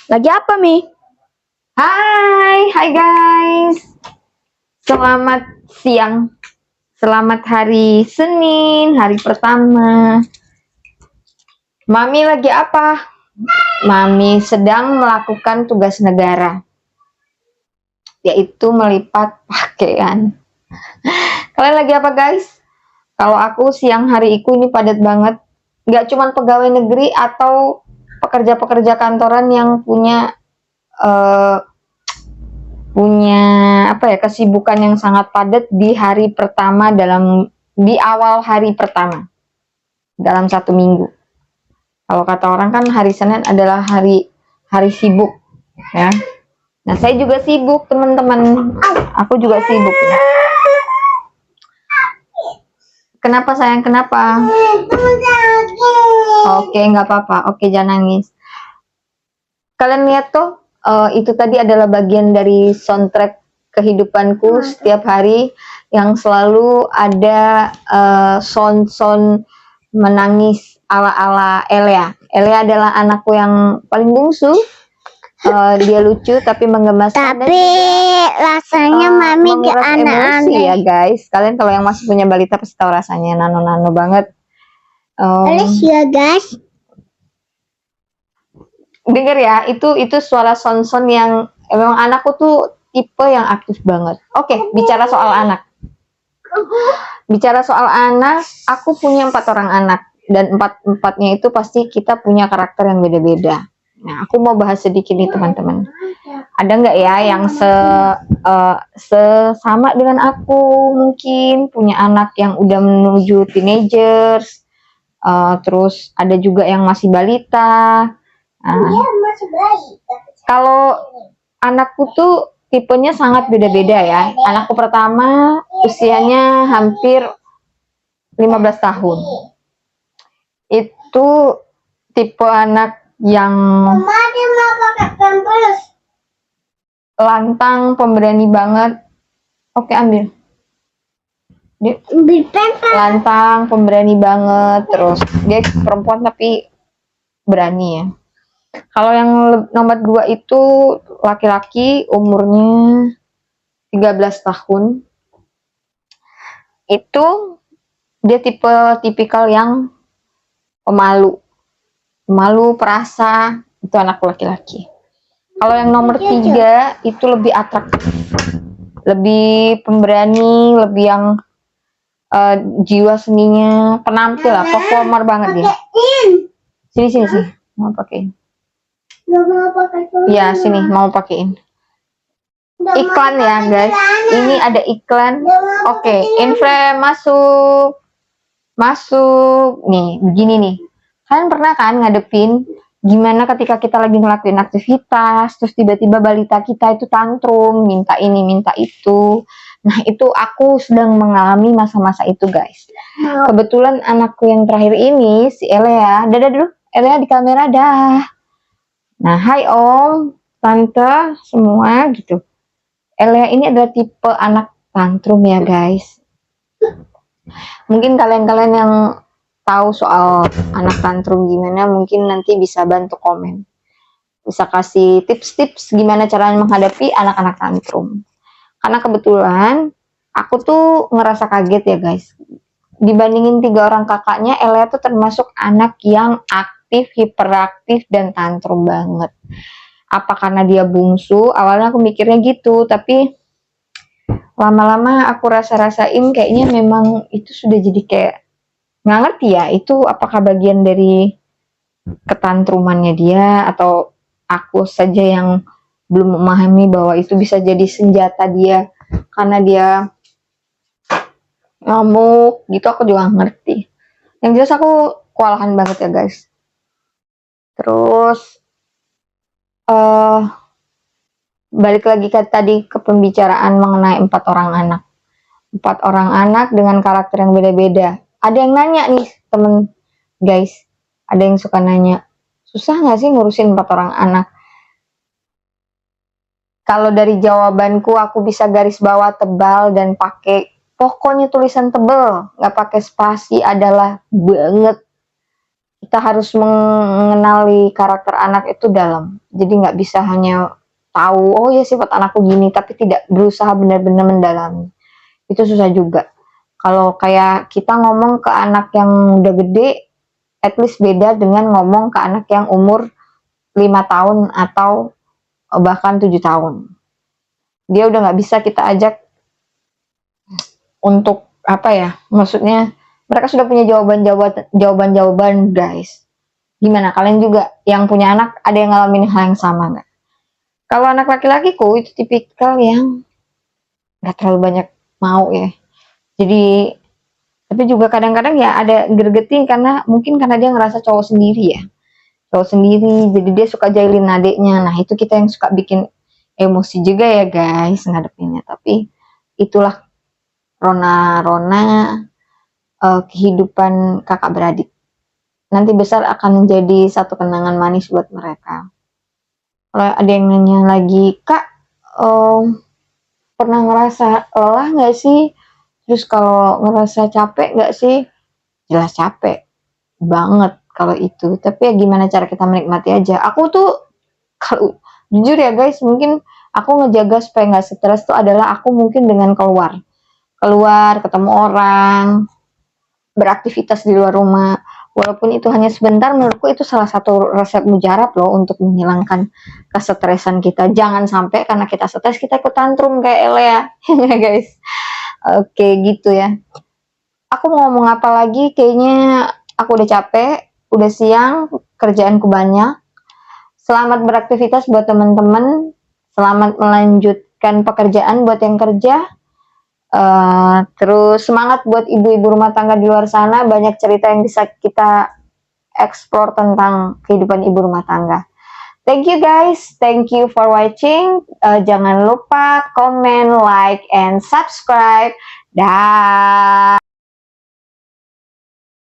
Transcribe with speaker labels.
Speaker 1: Lagi apa, Mi?
Speaker 2: Hai guys. Selamat siang. Selamat hari Senin, hari pertama. Mami lagi apa? Mami sedang melakukan tugas negara, yaitu melipat pakaian. Kalian lagi apa guys? Kalau aku siang hari ini padat banget. Gak cuman pegawai negeri atau pekerja-pekerja kantoran yang punya kesibukan yang sangat padat di hari pertama di awal hari pertama dalam satu minggu. Kalau kata orang kan hari Senin adalah hari sibuk, ya. Nah, saya juga sibuk, teman-teman. Aku juga sibuk. Ya. Kenapa sayang? Kenapa? Oke, nggak apa-apa. Oke, jangan nangis. Kalian lihat tuh, itu tadi adalah bagian dari soundtrack kehidupanku setiap hari yang selalu ada sound menangis ala-ala Elia. Elia adalah anakku yang paling bungsu. Dia lucu tapi menggemaskan.
Speaker 1: Tapi rasanya Mami gak
Speaker 2: aneh-aneh ya guys. Kalian kalau yang masih punya balita pasti tahu rasanya nano-nano banget.
Speaker 1: Ya guys.
Speaker 2: Dengar ya, itu suara son yang memang anakku tuh tipe yang aktif banget. Oke, bicara soal anak. Bicara soal anak, aku punya 4 orang anak dan empatnya itu pasti kita punya karakter yang beda-beda. Nah, aku mau bahas sedikit nih teman-teman. Ada nggak ya yang sama dengan aku, mungkin punya anak yang udah menuju teenagers, terus ada juga yang masih balita. Kalau anakku tuh tipenya sangat beda-beda ya. Anakku pertama usianya hampir 15 tahun. Itu tipe anak yang lantang, pemberani banget. Oke, ambil. Dia lantang, pemberani banget. Terus dia perempuan tapi berani ya. Kalau yang nomor 2 itu laki-laki, umurnya 13 tahun. Itu dia tipikal yang pemalu, perasa. Itu anak laki-laki. Kalau yang nomor 3 itu lebih atraktif, lebih pemberani, lebih yang jiwa seninya, penampil lah, performer banget dia. Sini, mau pakai. Ya, sini mau pakein. Iklan ya guys. Ini ada iklan. Oke, info masuk. Nih, begini nih. Kalian pernah kan ngadepin gimana ketika kita lagi ngelakuin aktivitas, terus tiba-tiba balita kita itu tantrum, minta ini, minta itu. Nah, itu aku sedang mengalami masa-masa itu guys. Kebetulan anakku yang terakhir ini, si Elia. Dadah dulu, Elia di kamera dah. Nah, hai om, tante, semua gitu. Elia ini adalah tipe anak tantrum ya guys. Mungkin kalian-kalian yang tahu soal anak tantrum gimana, mungkin nanti bisa bantu komen. Bisa kasih tips-tips gimana cara menghadapi anak-anak tantrum. Karena kebetulan aku tuh ngerasa kaget ya guys. Dibandingin 3 orang kakaknya, Elia tuh termasuk anak yang aktif, hiperaktif, dan tantrum banget. Apa karena dia bungsu? Awalnya aku mikirnya gitu, tapi lama-lama aku rasain kayaknya memang itu sudah jadi kayak nggak ngerti ya, itu apakah bagian dari ketantrumannya dia atau aku saja yang belum memahami bahwa itu bisa jadi senjata dia karena dia ngamuk gitu. Aku juga ngerti. Yang jelas aku kewalahan banget ya guys. Terus balik lagi ke pembicaraan mengenai 4 orang anak. 4 orang anak dengan karakter yang beda-beda. Ada yang nanya nih temen guys, ada yang suka nanya, susah gak sih ngurusin 4 orang anak? Kalau dari jawabanku, aku bisa garis bawah tebal dan pakai pokoknya tulisan tebel, gak pakai spasi adalah banget. kita harus mengenali karakter anak itu dalam. Jadi nggak bisa hanya tahu, oh ya sifat anakku gini, tapi tidak berusaha benar-benar mendalami. Itu susah juga. Kalau kayak kita ngomong ke anak yang udah gede, at least beda dengan ngomong ke anak yang umur 5 tahun atau bahkan 7 tahun. Dia udah nggak bisa kita ajak untuk apa ya, maksudnya mereka sudah punya jawaban guys. Gimana kalian juga yang punya anak, ada yang ngalamin hal yang sama nggak? Kalau anak laki-lakiku itu tipikal yang nggak terlalu banyak mau ya. Jadi tapi juga kadang-kadang ya ada gregetin karena mungkin karena dia ngerasa cowok sendiri ya. Cowok sendiri, jadi dia suka jahilin adiknya. Nah itu kita yang suka bikin emosi juga ya guys ngadepinnya. Tapi itulah rona-rona kehidupan kakak beradik. Nanti besar akan menjadi satu kenangan manis buat mereka. Kalau ada yang nanya lagi, Kak, pernah ngerasa lelah nggak sih? Terus kalau ngerasa capek nggak sih? Jelas capek banget kalau itu. Tapi ya gimana cara kita menikmati aja. Aku tuh kalau jujur ya guys, mungkin aku ngejaga supaya nggak stres tuh adalah aku mungkin dengan keluar, ketemu orang, beraktivitas di luar rumah. Walaupun itu hanya sebentar, menurutku itu salah satu resep mujarab loh untuk menghilangkan kesetresan kita. Jangan sampai karena kita stres kita ikut tantrum kayak Elea, ya guys. Oke gitu ya. Aku mau ngomong apa lagi? Kayaknya aku udah capek, udah siang, kerjaanku banyak. Selamat beraktivitas buat teman-teman. Selamat melanjutkan pekerjaan buat yang kerja. Terus semangat buat ibu-ibu rumah tangga di luar sana, banyak cerita yang bisa kita explore tentang kehidupan ibu rumah tangga. Thank you guys, thank you for watching. Jangan lupa comment, like, and subscribe. Dah.